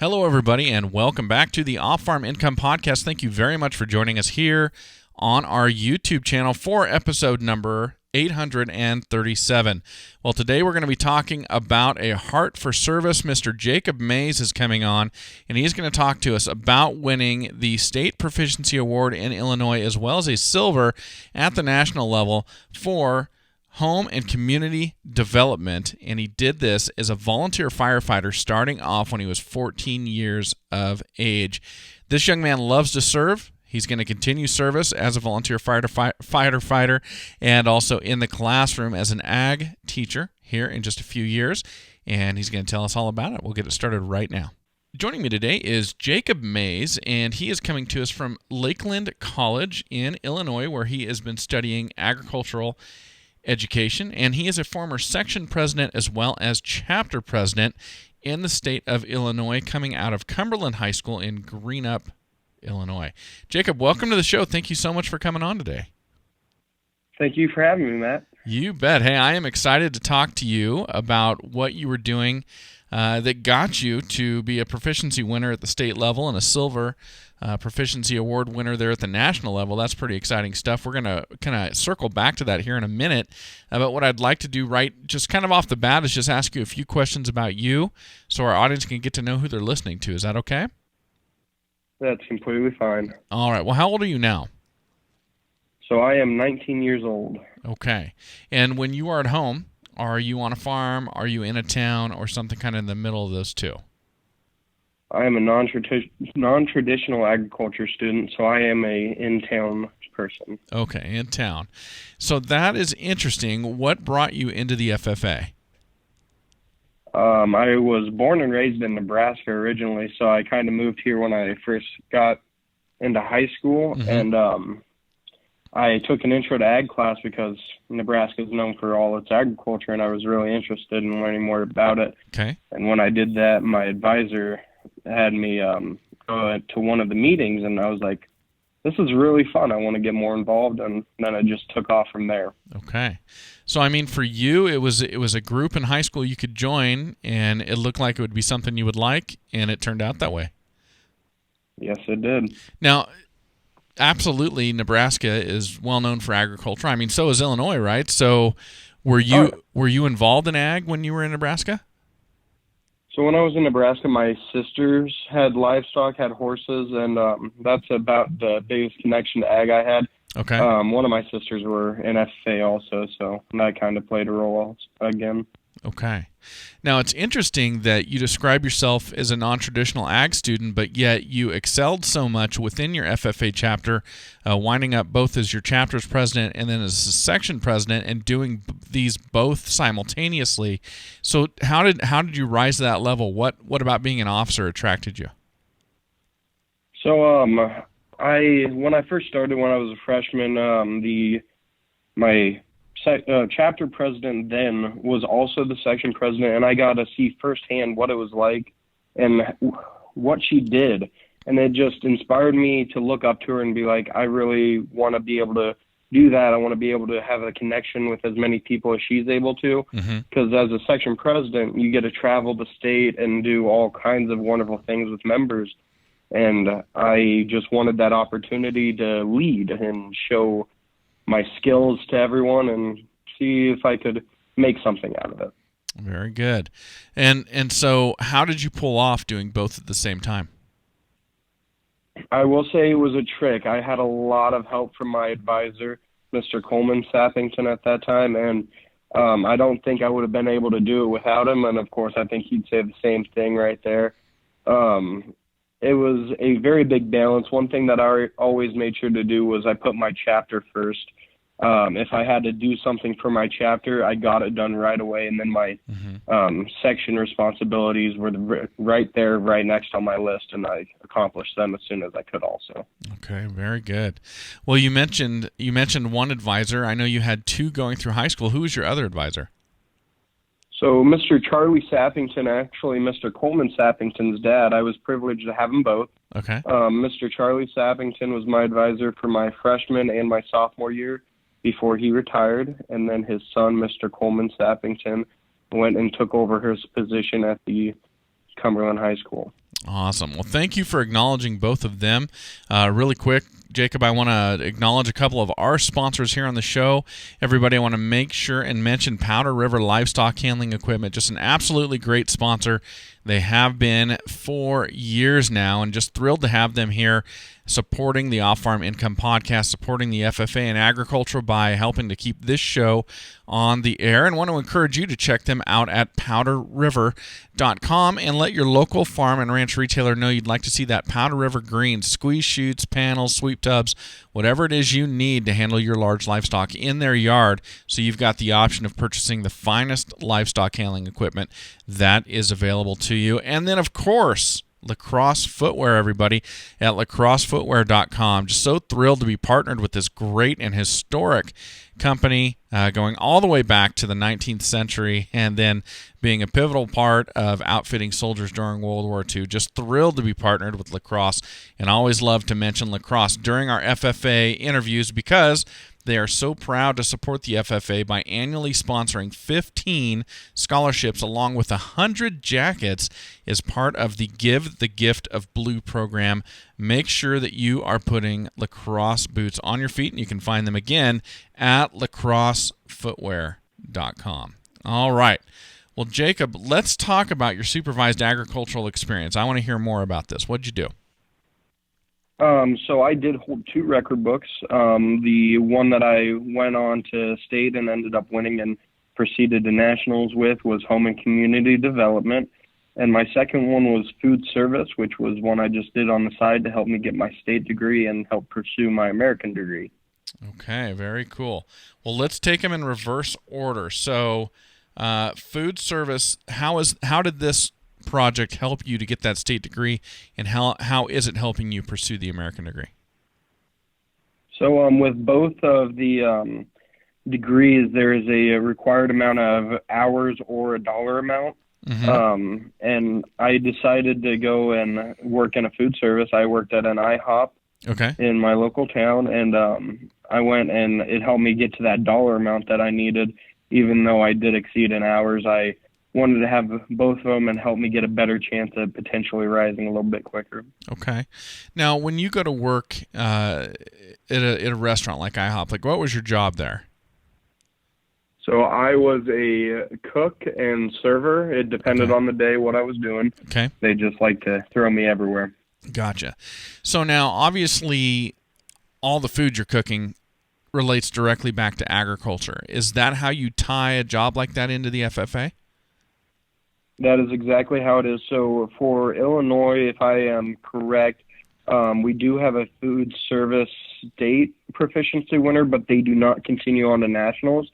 Hello, everybody, and welcome back to the Off-Farm Income Podcast. Thank you very much for joining us here on our YouTube channel for episode number 837. Well, today we're going to be talking about a heart for service. Mr. Jacob Mays is coming on, and he's going to talk to us about winning the State Proficiency Award in Illinois, as well as a silver at the national level for home and community development, and he did this as a volunteer firefighter starting off when he was 14 years of age. This young man loves to serve. He's going to continue service as a volunteer firefighter and also in the classroom as an ag teacher here in just a few years, and he's going to tell us all about it. We'll get it started right now. Joining me today is Jacob Mays, and he is coming to us from Lakeland College in Illinois, where he has been studying agricultural education, and he is a former section president as well as chapter president in the state of Illinois, coming out of Cumberland High School in Greenup, Illinois. Jacob, welcome to the show. Thank you so much for coming on today. Thank you for having me, Matt. You bet. Hey, I am excited to talk to you about what you were doing that got you to be a proficiency winner at the state level and a silver proficiency award winner there at the national level. That's pretty exciting stuff. We're going to kind of circle back to that here in a minute. But what I'd like to do just kind of off the bat is just ask you a few questions about you so our audience can get to know who they're listening to. Is that okay? That's completely fine. All right. Well, how old are you now? So I am 19 years old. Okay. And when you are at home, are you on a farm, are you in a town, or something kind of in the middle of those two? I am a non-traditional agriculture student, so I am a in-town person. Okay, in town. So that is interesting. What brought you into the FFA? I was born and raised in Nebraska originally, so I kind of moved here when I first got into high school, and I took an intro to ag class because Nebraska is known for all its agriculture, and I was really interested in learning more about it. Okay. And when I did that, my advisor had me go to one of the meetings, and I was like, this is really fun. I want to get more involved, and then it just took off from there. Okay. So, I mean, for you, it was a group in high school you could join, and it looked like it would be something you would like, and it turned out that way. Yes, it did. Now, absolutely, Nebraska is well known for agriculture. I mean, so is Illinois, right? So, were you involved in ag when you were in Nebraska? So when I was in Nebraska, my sisters had livestock, had horses, and that's about the biggest connection to ag I had. Okay. One of my sisters were in FFA also, so that kind of played a role again. Okay. Now, it's interesting that you describe yourself as a non-traditional ag student, but yet you excelled so much within your FFA chapter, winding up both as your chapter's president and then as a section president and doing these both simultaneously. So how did you rise to that level? What about being an officer attracted you? So when I first started when I was a freshman, my chapter president then was also the section president, and I got to see firsthand what it was like and what she did. And it just inspired me to look up to her and be like, I really want to be able to do that. I want to be able to have a connection with as many people as she's able to. Because as a section president, you get to travel the state and do all kinds of wonderful things with members. And I just wanted that opportunity to lead and show my skills to everyone and see if I could make something out of it. Very good. And so how did you pull off doing both at the same time? I will say it was a trick. I had a lot of help from my advisor, Mr. Coleman Sappington, at that time, and I don't think I would have been able to do it without him, and of course I think he'd say the same thing right there. It was a very big balance. One thing that I always made sure to do was I put my chapter first. If I had to do something for my chapter, I got it done right away, and then my section responsibilities were right there, right next on my list, and I accomplished them as soon as I could also. Okay, very good. Well, you mentioned one advisor. I know you had two going through high school. Who was your other advisor? So Mr. Charlie Sappington, actually Mr. Coleman Sappington's dad, I was privileged to have them both. Okay. Mr. Charlie Sappington was my advisor for my freshman and my sophomore year before he retired, and then his son, Mr. Coleman Sappington, went and took over his position at the Cumberland High School. Awesome. Well, thank you for acknowledging both of them. Really quick, Jacob, I want to acknowledge a couple of our sponsors here on the show. Everybody, I want to make sure and mention Powder River Livestock Handling Equipment, just an absolutely great sponsor. They have been for years now, and just thrilled to have them here supporting the Off-Farm Income Podcast, supporting the FFA and agriculture by helping to keep this show on the air. And want to encourage you to check them out at powderriver.com and let your local farm and ranch retailer know you'd like to see that Powder River green, squeeze chutes, panels, sweep tubs, whatever it is you need to handle your large livestock in their yard. So you've got the option of purchasing the finest livestock handling equipment that is available to you. And then, of course, Lacrosse Footwear, everybody, at lacrossefootwear.com. Just so thrilled to be partnered with this great and historic company going all the way back to the 19th century and then being a pivotal part of outfitting soldiers during World War II. Just thrilled to be partnered with Lacrosse, and always love to mention Lacrosse during our FFA interviews because they are so proud to support the FFA by annually sponsoring 15 scholarships along with 100 jackets as part of the Give the Gift of Blue program. Make sure that you are putting Lacrosse boots on your feet, and you can find them again at lacrossefootwear.com. All right. Well, Jacob, let's talk about your supervised agricultural experience. I want to hear more about this. What'd you do? So I did hold 2 record books. The one that I went on to state and ended up winning and proceeded to nationals with was home and community development. And my second one was food service, which was one I just did on the side to help me get my state degree and help pursue my American degree. Okay, very cool. Well, let's take them in reverse order. So, food service, how did this project help you to get that state degree, and how is it helping you pursue the American degree? So with both of the degrees, there is a required amount of hours or a dollar amount. Mm-hmm. And I decided to go and work in a food service. I worked at an IHOP in my local town, and I went, and it helped me get to that dollar amount that I needed. Even though I did exceed in hours, I wanted to have both of them and help me get a better chance at potentially rising a little bit quicker. Okay. Now, when you go to work at a restaurant like IHOP, like what was your job there? So I was a cook and server. It depended on the day what I was doing. Okay. They just like to throw me everywhere. Gotcha. So now, obviously, all the food you're cooking relates directly back to agriculture. Is that how you tie a job like that into the FFA? That is exactly how it is. So for Illinois, if I am correct, we do have a food service state proficiency winner, but they do not continue on to nationals.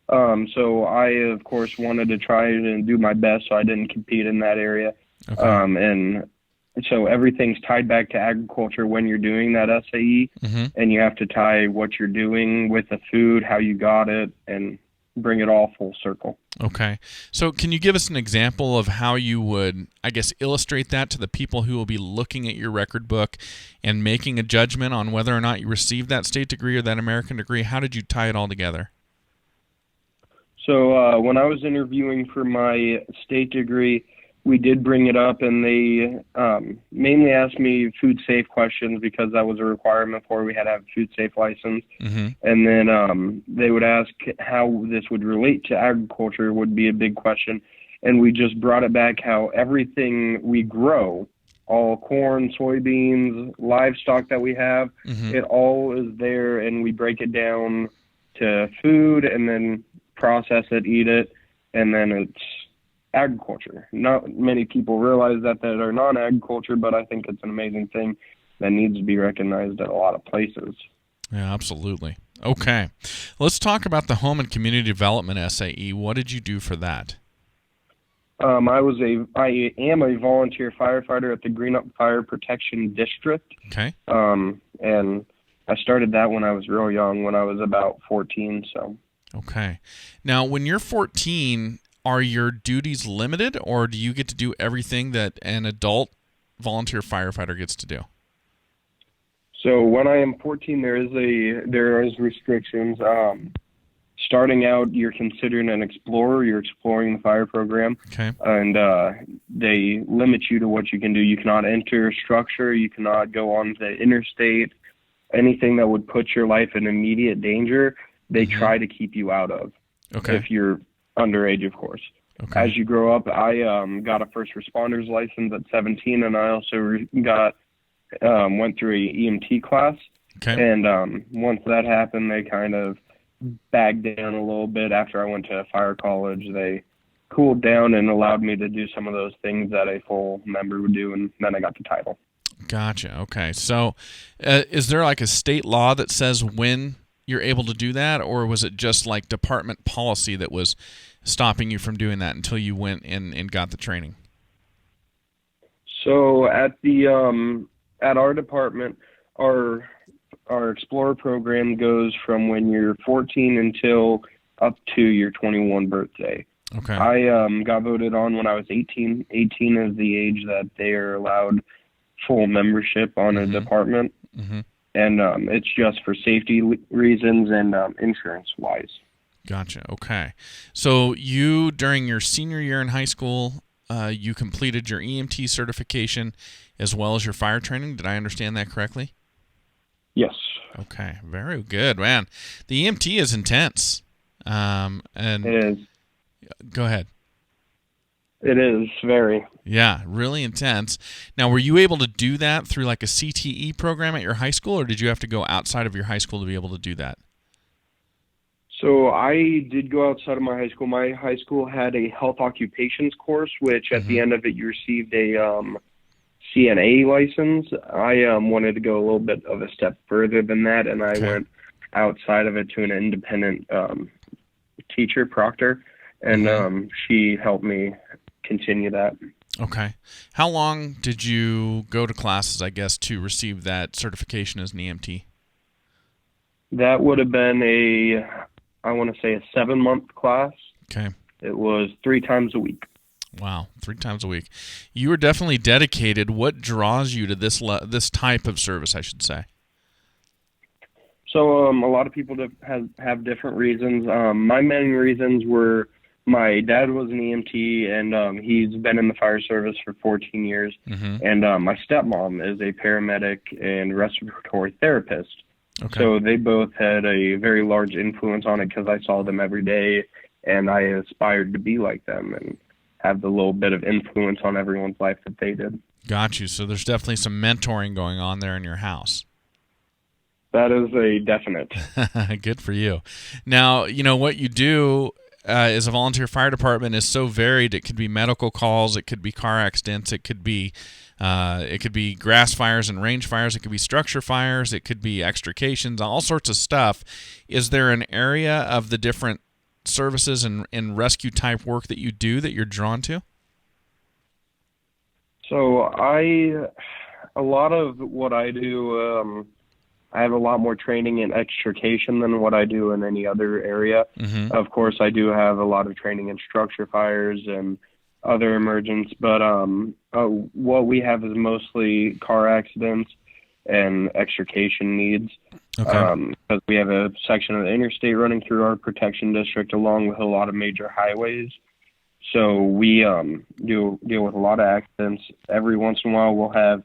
So I, of course, wanted to try and do my best, so I didn't compete in that area. Okay. And so everything's tied back to agriculture when you're doing that SAE, and you have to tie what you're doing with the food, how you got it, and bring it all full circle. Okay. So can you give us an example of how you would, I guess, illustrate that to the people who will be looking at your record book and making a judgment on whether or not you received that state degree or that American degree? How did you tie it all together? So when I was interviewing for my state degree, we did bring it up, and they mainly asked me food safe questions because that was a requirement for we had to have a food safe license. And then they would ask how this would relate to agriculture would be a big question. And we just brought it back how everything we grow, all corn, soybeans, livestock that we have, it all is there, and we break it down to food and then process it, eat it, and then it's agriculture. Not many people realize that are non-agriculture, but I think it's an amazing thing that needs to be recognized at a lot of places. Yeah, absolutely. Okay. Let's talk about the home and community development SAE. What did you do for that? I am a volunteer firefighter at the Green Up Fire Protection District. Okay. And I started that when I was real young, when I was about 14. So. Okay. Now, when you're 14, are your duties limited, or do you get to do everything that an adult volunteer firefighter gets to do? So when I am 14, there is restrictions. starting out, you're considered an explorer. You're exploring the fire program. Okay. And they limit you to what you can do. You cannot enter structure. You cannot go on the interstate. Anything that would put your life in immediate danger, they try to keep you out of. Okay. If you're underage, of course. Okay. As you grow up, I got a first responders license at 17, and I also went through a EMT class. Okay. And once that happened, they kind of backed down a little bit. After I went to fire college, they cooled down and allowed me to do some of those things that a full member would do, and then I got the title. Gotcha. Okay. So is there like a state law that says when you're able to do that, or was it just like department policy that was stopping you from doing that until you went and got the training? So at our department, our Explorer program goes from when you're 14 until up to your 21 birthday. Okay. I got voted on when I was 18. 18 is the age that they are allowed full membership on a department. Mm-hmm. And it's just for safety reasons and insurance-wise. Gotcha. Okay. So you, during your senior year in high school, you completed your EMT certification as well as your fire training. Did I understand that correctly? Yes. Okay. Very good, man. The EMT is intense. And it is. Go ahead. It is very. Yeah, really intense. Now, were you able to do that through like a CTE program at your high school, or did you have to go outside of your high school to be able to do that? So I did go outside of my high school. My high school had a health occupations course, which at the end of it, you received a CNA license. I wanted to go a little bit of a step further than that, and I went outside of it to an independent teacher, proctor, and she helped me continue that. Okay. How long did you go to classes, I guess, to receive that certification as an EMT? That would have been I want to say a 7-month class. Okay. It was 3 times a week. Wow, 3 times a week. You were definitely dedicated. What draws you to this type of service, I should say? So a lot of people have different reasons. My main reasons were my dad was an EMT, and he's been in the fire service for 14 years. And my stepmom is a paramedic and respiratory therapist. Okay. So they both had a very large influence on it because I saw them every day, and I aspired to be like them and have the little bit of influence on everyone's life that they did. Got you. So there's definitely some mentoring going on there in your house. That is a definite. Good for you. Now, you know, what you do as a volunteer fire department is so varied. It could be medical calls. It could be car accidents. It could be grass fires and range fires. It could be structure fires. It could be extrications, all sorts of stuff. Is there an area of the different services and rescue type work that you do that you're drawn to? So a lot of what I do, I have a lot more training in extrication than what I do in any other area. Of course, I do have a lot of training in structure fires and other emergents, but what we have is mostly car accidents and extrication needs. Because we have a section of the interstate running through our protection district along with a lot of major highways. So we deal with a lot of accidents. Every once in a while we'll have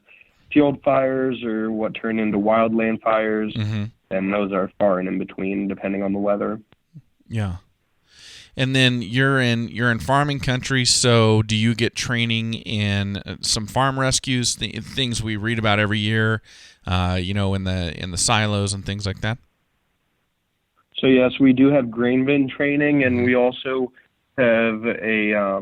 field fires or what turn into wildland fires, and those are far and in between depending on the weather. Yeah. And then you're in farming country, so do you get training in some farm rescues, things we read about every year, in the silos and things like that? So yes, we do have grain bin training, and we also have a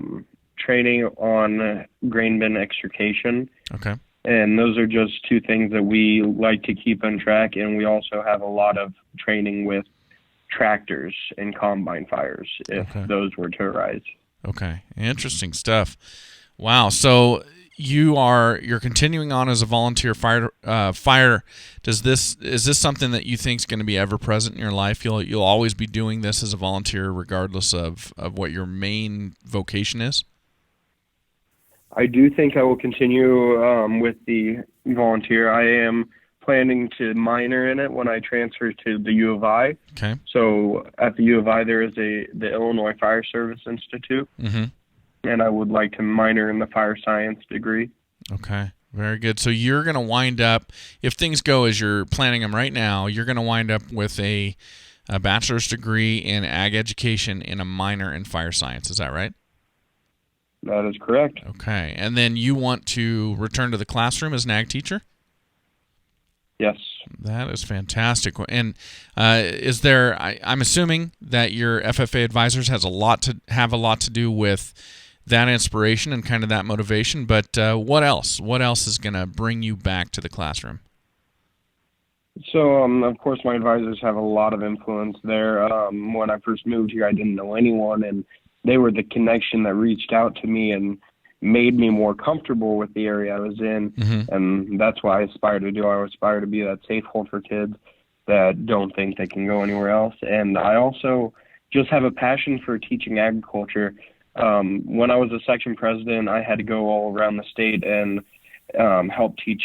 training on grain bin extrication. Okay. And those are just 2 things that we like to keep on track, and we also have a lot of training with tractors and combine fires if those were to arise. Okay, interesting stuff. Wow. So you're continuing on as a volunteer fire. Is this something that you think is going to be ever present in your life? You'll always be doing this as a volunteer, regardless of what your main vocation is? I do think I will continue with the volunteer. I am planning to minor in it when I transfer to the U of I. Okay. So at the U of I, there is the Illinois Fire Service Institute, and I would like to minor in the fire science degree. Okay. Very good. So you're going to wind up, if things go as you're planning them right now, you're going to wind up with a bachelor's degree in ag education and a minor in fire science. Is that right? That is correct. Okay. And then you want to return to the classroom as an ag teacher? Yes. That is fantastic. And is there, I'm assuming that your FFA advisors have a lot to do with that inspiration and kind of that motivation, but what else? What else is going to bring you back to the classroom? So, of course, my advisors have a lot of influence there. When I first moved here, I didn't know anyone, and they were the connection that reached out to me and made me more comfortable with the area I was in, and that's what I aspire to do. I aspire to be that safe hold for kids that don't think they can go anywhere else. And I also just have a passion for teaching agriculture. When I was a section president, I had to go all around the state and help teach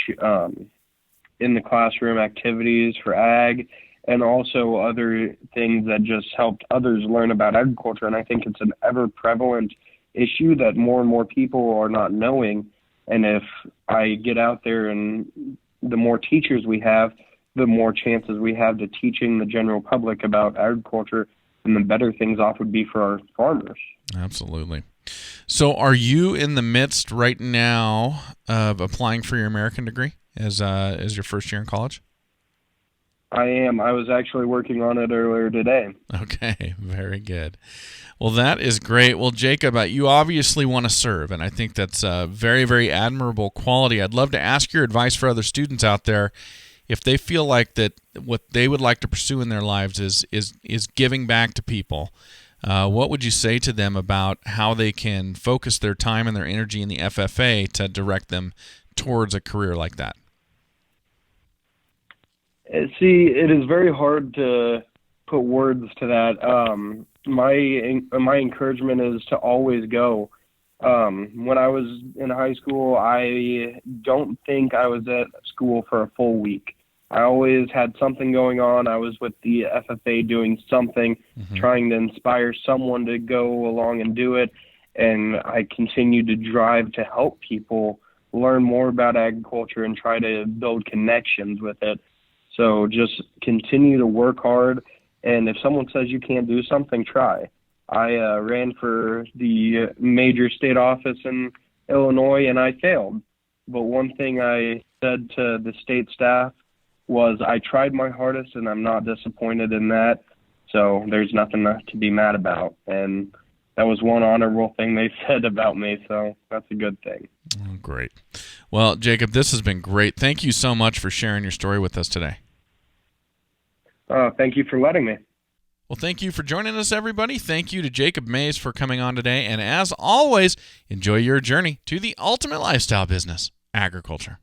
in the classroom activities for ag, and also other things that just helped others learn about agriculture. And I think it's an ever-prevalent issue that more and more people are not knowing. And if I get out there and the more teachers we have, the more chances we have to teaching the general public about agriculture, and the better things off would be for our farmers. Absolutely. So are you in the midst right now of applying for your American degree as your first year in college? I am. I was actually working on it earlier today. Okay, very good. Well, that is great. Well, Jacob, you obviously want to serve, and I think that's a very, very admirable quality. I'd love to ask your advice for other students out there. If they feel like that what they would like to pursue in their lives is giving back to people, what would you say to them about how they can focus their time and their energy in the FFA to direct them towards a career like that? See, it is very hard to put words to that. My encouragement is to always go. When I was in high school, I don't think I was at school for a full week. I always had something going on. I was with the FFA doing something, trying to inspire someone to go along and do it. And I continued to drive to help people learn more about agriculture and try to build connections with it. So just continue to work hard. And if someone says you can't do something, try. I ran for the major state office in Illinois, and I failed. But one thing I said to the state staff was I tried my hardest, and I'm not disappointed in that. So there's nothing to be mad about. And that was one honorable thing they said about me, so that's a good thing. Oh, great. Well, Jacob, this has been great. Thank you so much for sharing your story with us today. Thank you for letting me. Well, thank you for joining us, everybody. Thank you to Jacob Mays for coming on today. And as always, enjoy your journey to the ultimate lifestyle business, agriculture.